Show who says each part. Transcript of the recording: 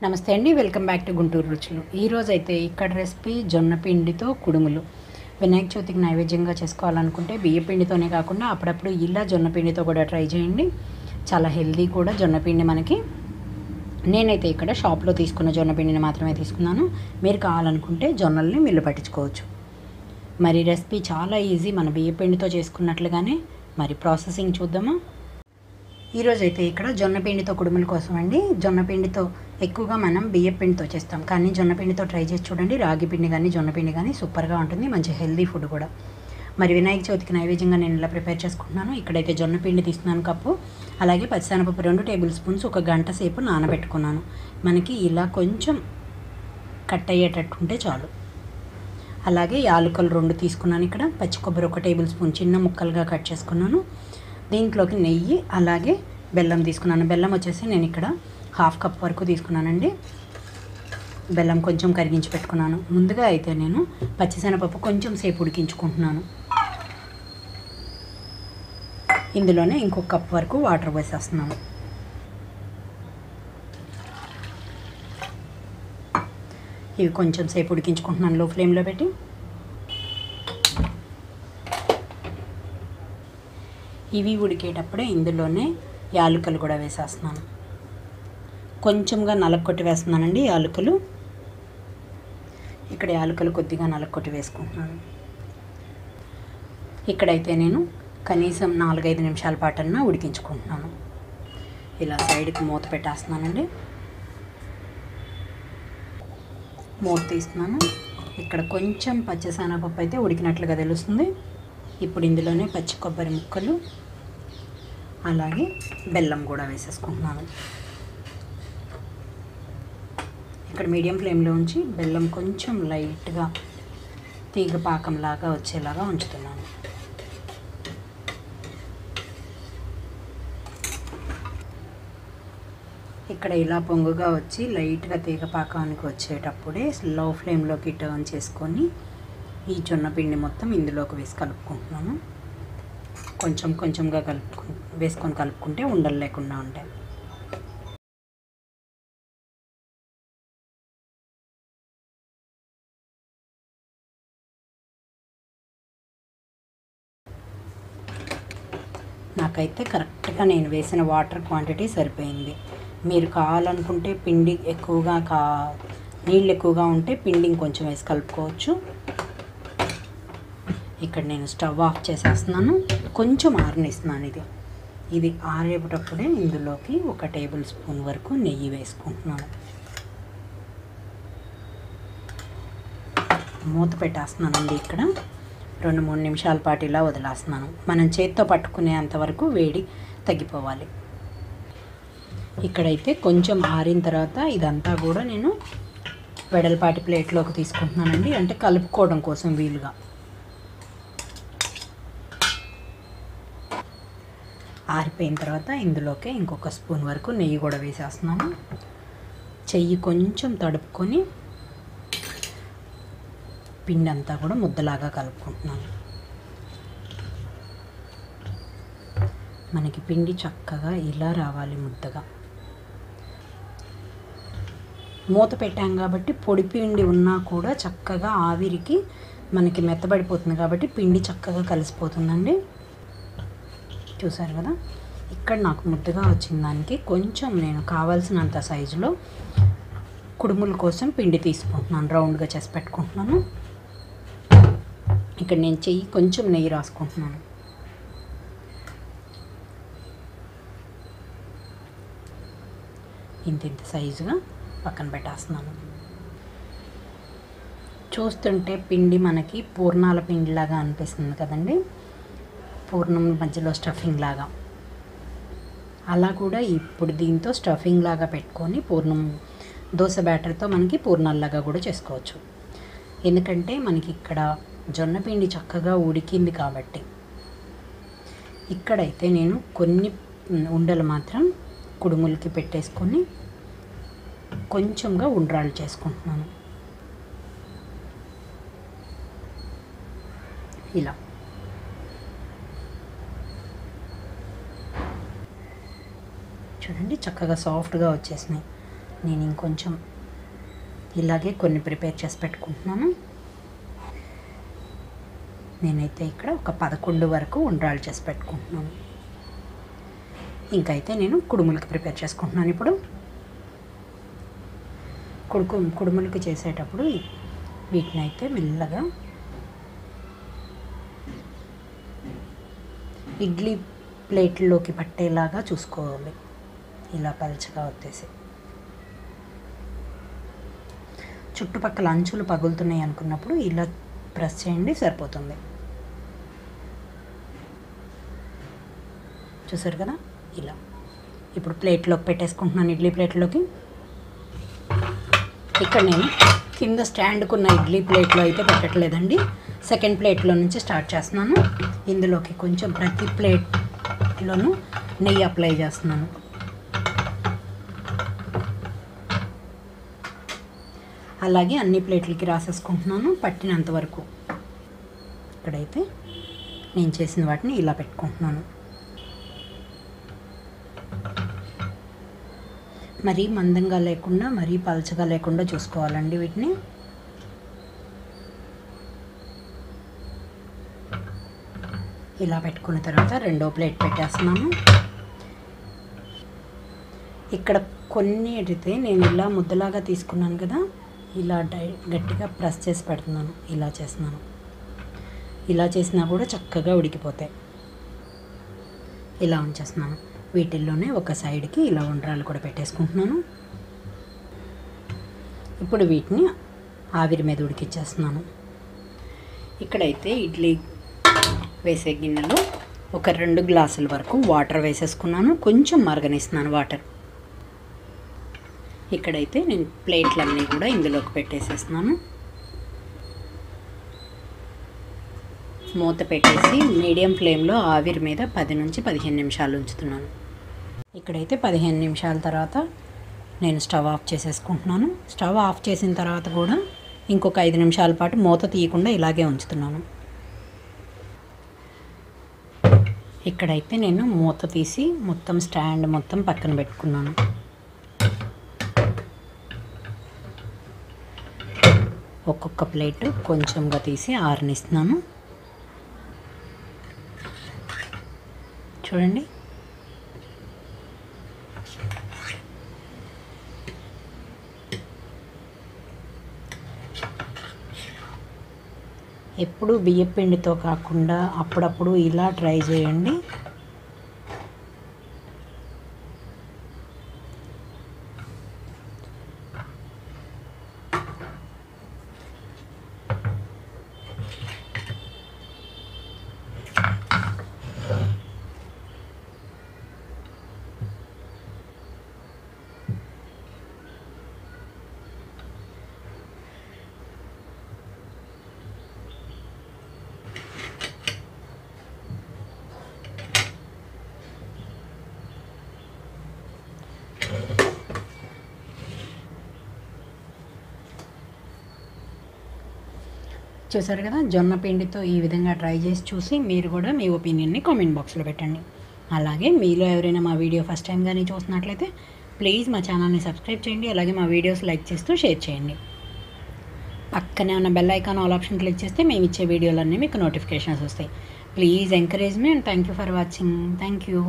Speaker 1: నమస్తే అండి, welcome back to Guntur రుచులు. ఈరోజు అయితే ఇక్కడ రెసిపీ జొన్న పిండితో కుడుములు. వినాయక చవితికి నైవేద్యంగా చేసుకోవాలనుకుంటే బియ్య పిండితోనే కాకుండా అప్పుడప్పుడు ఇలా జొన్న పిండితో కూడా ట్రై చేయండి. చాలా హెల్దీ కూడా జొన్న పిండి మనకి. నేనైతే ఇక్కడ షాప్లో తీసుకున్న జొన్న పిండిని మాత్రమే తీసుకున్నాను. మీరు కావాలనుకుంటే జొన్నల్ని మిల్లు పట్టించుకోవచ్చు. మరి రెసిపీ చాలా ఈజీ, మన బియ్య పిండితో చేసుకున్నట్లుగానే. మరి ప్రాసెసింగ్ చూద్దామా? ఈరోజు అయితే ఇక్కడ జొన్న పిండితో కుడుముల కోసం అండి. జొన్న పిండితో ఎక్కువగా మనం బియ్య పిండితో చేస్తాం, కానీ జొన్న పిండితో ట్రై చేసి చూడండి. రాగి పిండి కానీ జొన్న పిండి కానీ సూపర్గా ఉంటుంది, మంచి హెల్దీ ఫుడ్ కూడా. మరి వినాయక చవితికి నైవేద్యంగా నేను ఇలా ప్రిపేర్ చేసుకుంటున్నాను. ఇక్కడైతే జొన్న పిండి తీసుకున్నాను కప్పు, అలాగే పచ్చిశనగపప్పు 2 టేబుల్ స్పూన్స్ 1 గంట సేపు నానబెట్టుకున్నాను. మనకి ఇలా కొంచెం కట్ అయ్యేటట్టు ఉంటే చాలు. అలాగే యాలకులు 2 తీసుకున్నాను. ఇక్కడ పచ్చి కొబ్బరి 1 టేబుల్ స్పూన్ చిన్న ముక్కలుగా కట్ చేసుకున్నాను. దీంట్లోకి నెయ్యి, అలాగే బెల్లం తీసుకున్నాను. బెల్లం వచ్చేసి నేను ఇక్కడ 1/2 కప్ వరకు తీసుకున్నానండి. బెల్లం కొంచెం కరిగించి పెట్టుకున్నాను. ముందుగా అయితే నేను పచ్చిశనగపప్పు కొంచెం సేపు ఉడికించుకుంటున్నాను. ఇందులోనే ఇంకొక కప్ వరకు వాటర్ వేసేస్తున్నాను. ఇవి కొంచెం సేపు ఉడికించుకుంటున్నాను లో ఫ్లేమ్లో పెట్టి. ఇవి ఉడికేటప్పుడే ఇందులోనే యాలకులు కూడా వేసేస్తున్నాను. కొంచెంగా నలగొట్టి వేస్తున్నానండి యాలకులు. ఇక్కడ యాలకులు కొద్దిగా నలగొట్టి వేసుకుంటున్నాను. ఇక్కడైతే నేను కనీసం 4-5 నిమిషాల పాటన్నా ఉడికించుకుంటున్నాను. ఇలా సైడ్కి మూత పెట్టేస్తున్నానండి. మూత తీస్తున్నాను. ఇక్కడ కొంచెం పచ్చిశనగపప్పు అయితే ఉడికినట్లుగా తెలుస్తుంది. ఇప్పుడు ఇందులోనే పచ్చి కొబ్బరి ముక్కలు, అలాగే బెల్లం కూడా వేసేసుకుంటున్నాను. ఇక్కడ మీడియం ఫ్లేమ్లో ఉంచి బెల్లం కొంచెం లైట్గా తీగ పాకంలాగా వచ్చేలాగా ఉంచుతున్నాను. ఇక్కడ ఇలా పొంగుగా వచ్చి లైట్గా తీగ పాకానికి వచ్చేటప్పుడే లో ఫ్లేమ్లోకి టర్న్ చేసుకొని ఈ జొన్న పిండి మొత్తం ఇందులోకి వేసి కలుపుకుంటున్నాను. కొంచెం కొంచెంగా వేసుకొని కలుపుకుంటే ఉండలు లేకుండా ఉంటాయి. నాకైతే కరెక్ట్గా నేను వేసిన వాటర్ క్వాంటిటీ సరిపోయింది. మీరు కావాలనుకుంటే పిండి ఎక్కువగా నీళ్ళు ఎక్కువగా ఉంటే పిండి ఇంకొంచెం వేసి కలుపుకోవచ్చు. ఇక్కడ నేను స్టవ్ ఆఫ్ చేసేస్తున్నాను. కొంచెం ఆరనిస్తున్నాను. ఇది ఆరేటప్పుడే ఇందులోకి 1 టేబుల్ స్పూన్ వరకు నెయ్యి వేసుకుంటున్నాను. మూత పెట్టేస్తున్నానండి. ఇక్కడ 2-3 నిమిషాల పాటు ఇలా వదిలేస్తున్నాను. మనం చేత్తో పట్టుకునేంత వరకు వేడి తగ్గిపోవాలి. ఇక్కడైతే కొంచెం ఆరిన తర్వాత ఇదంతా కూడా నేను వెడల్పాటి ప్లేట్లోకి తీసుకుంటున్నానండి, అంటే కలుపుకోవడం కోసం వీలుగా. ఆరిపోయిన తర్వాత ఇందులోకి ఇంకొక స్పూన్ వరకు నెయ్యి కూడా వేసేస్తున్నాను. చెయ్యి కొంచెం తడుపుకొని పిండి అంతా కూడా ముద్దలాగా కలుపుకుంటున్నాను. మనకి పిండి చక్కగా ఇలా రావాలి ముద్దగా. మూత పెట్టాం కాబట్టి పొడి పిండి ఉన్నా కూడా చక్కగా ఆవిరికి మనకి మెత్తబడిపోతుంది కాబట్టి పిండి చక్కగా కలిసిపోతుందండి. చూసారు కదా, ఇక్కడ నాకు ముద్దగా వచ్చిన దానికి కొంచెం నేను కావాల్సినంత సైజులో కుడుముల కోసం పిండి తీసుకుంటున్నాను. రౌండ్గా చేసి పెట్టుకుంటున్నాను. ఇక్కడ నేను చెయ్యి కొంచెం నెయ్యి రాసుకుంటున్నాను. ఇంత సైజుగా పక్కన పెట్టేస్తున్నాను. చూస్తుంటే పిండి మనకి పూర్ణాల పిండిలాగా అనిపిస్తుంది కదండి, పూర్ణం మధ్యలో స్టఫింగ్ లాగా. అలా కూడా ఇప్పుడు దీంతో స్టఫింగ్ లాగా పెట్టుకొని పూర్ణం దోశ బ్యాటర్తో మనకి పూర్ణాల్లాగా కూడా చేసుకోవచ్చు. ఎందుకంటే మనకి ఇక్కడ జొన్న పిండి చక్కగా ఉడికింది కాబట్టి. ఇక్కడైతే నేను కొన్ని ఉండలు మాత్రం కుడుములకి పెట్టేసుకొని కొంచెంగా ఉండ్రాళ్ళు చేసుకుంటున్నాను. ఇలా చూడండి, చక్కగా సాఫ్ట్గా వచ్చేసినాయి. నేను ఇంకొంచెం ఇలాగే కొన్ని ప్రిపేర్ చేసి పెట్టుకుంటున్నాను. నేనైతే ఇక్కడ ఒక 11 వరకు ఉండ్రాళ్ళు చేసి పెట్టుకుంటున్నాను. ఇంకైతే నేను కుడుములకి ప్రిపేర్ చేసుకుంటున్నాను. ఇప్పుడు కుడుములకి చేసేటప్పుడు వీటిని అయితే మెల్లగా ఇడ్లీ ప్లేట్లోకి పట్టేలాగా చూసుకోవాలి. ఇలా పలుచగా వచ్చేసి చుట్టుపక్కల అంచులు పగులుతున్నాయి అనుకున్నప్పుడు ఇలా ప్రెస్ చేయండి, సరిపోతుంది. చూసారు కదా, ఇలా. ఇప్పుడు ప్లేట్లోకి పెట్టేసుకుంటున్నాను, ఇడ్లీ ప్లేట్లోకి. ఇక్కడ నేను కింద స్టాండ్కున్న ఇడ్లీ ప్లేట్లో అయితే పెట్టట్లేదండి, సెకండ్ ప్లేట్లో నుంచి స్టార్ట్ చేస్తున్నాను. ఇందులోకి కొంచెం ప్రతి ప్లేట్లోనూ నెయ్యి అప్లై చేస్తున్నాను. అలాగే అన్ని ప్లేట్లకి రాసేసుకుంటున్నాను పట్టినంత వరకు. ఇక్కడైతే నేను చేసిన వాటిని ఇలా పెట్టుకుంటున్నాను. మరీ మందంగా లేకుండా మరీ పలచగా లేకుండా చూసుకోవాలండి వీటిని. ఇలా పెట్టుకున్న తర్వాత రెండో ప్లేట్ పెట్టేస్తున్నాను. ఇక్కడ కొన్ని అయితే నేను ఇలా ముద్దలాగా తీసుకున్నాను కదా, ఇలా గట్టిగా ప్రెస్ చేసి పెడుతున్నాను. ఇలా చేస్తున్నాను. ఇలా చేసినా కూడా చక్కగా ఉడికిపోతాయి. ఇలా ఉంచేస్తున్నాను. వీటిల్లోనే ఒక సైడ్కి ఇలా ఉండ్రాలు కూడా పెట్టేసుకుంటున్నాను. ఇప్పుడు వీటిని ఆవిరి మీద ఉడికిచ్చేస్తున్నాను. ఇక్కడైతే ఇడ్లీ వేసే గిన్నెలో ఒక 2 గ్లాసుల వరకు వాటర్ వేసేసుకున్నాను. కొంచెం మరగనిస్తున్నాను వాటర్. ఇక్కడైతే నేను ప్లేట్లన్నీ కూడా ఇందులోకి పెట్టేసేస్తున్నాను. మూత పెట్టేసి మీడియం ఫ్లేమ్లో ఆవిరి మీద 10 నుంచి 15 నిమిషాలు ఉంచుతున్నాను. ఇక్కడైతే 15 నిమిషాల తర్వాత నేను స్టవ్ ఆఫ్ చేసేసుకుంటున్నాను. స్టవ్ ఆఫ్ చేసిన తర్వాత కూడా ఇంకొక 5 నిమిషాల పాటు మూత తీయకుండా ఇలాగే ఉంచుతున్నాను. ఇక్కడైతే నేను మూత తీసి మొత్తం స్టాండ్ మొత్తం పక్కన పెట్టుకున్నాను. ఒక్కొక్క ప్లేట్ కొంచెంగా తీసి ఆరనిస్తున్నాను. చూడండి, ఎప్పుడు బియ్యపిండితో కాకుండా అప్పుడప్పుడు ఇలా ట్రై చేయండి. చూసారు కదా, జొన్న పిండితో ఈ విధంగా ట్రై చేసి చూసి మీరు కూడా మీ ఒపీనియన్ని కామెంట్ బాక్స్లో పెట్టండి. అలాగే మీలో ఎవరైనా మా వీడియో ఫస్ట్ టైం కానీ చూసినట్లయితే ప్లీజ్ మా ఛానల్ని సబ్స్క్రైబ్ చేయండి. అలాగే మా వీడియోస్ లైక్ చేస్తూ షేర్ చేయండి. పక్కనే ఉన్న bell icon all option click చేస్తే మేము ఇచ్చే వీడియోలన్నీ మీకు నోటిఫికేషన్స్ వస్తాయి. Please encourage me and thank you for watching. Thank you.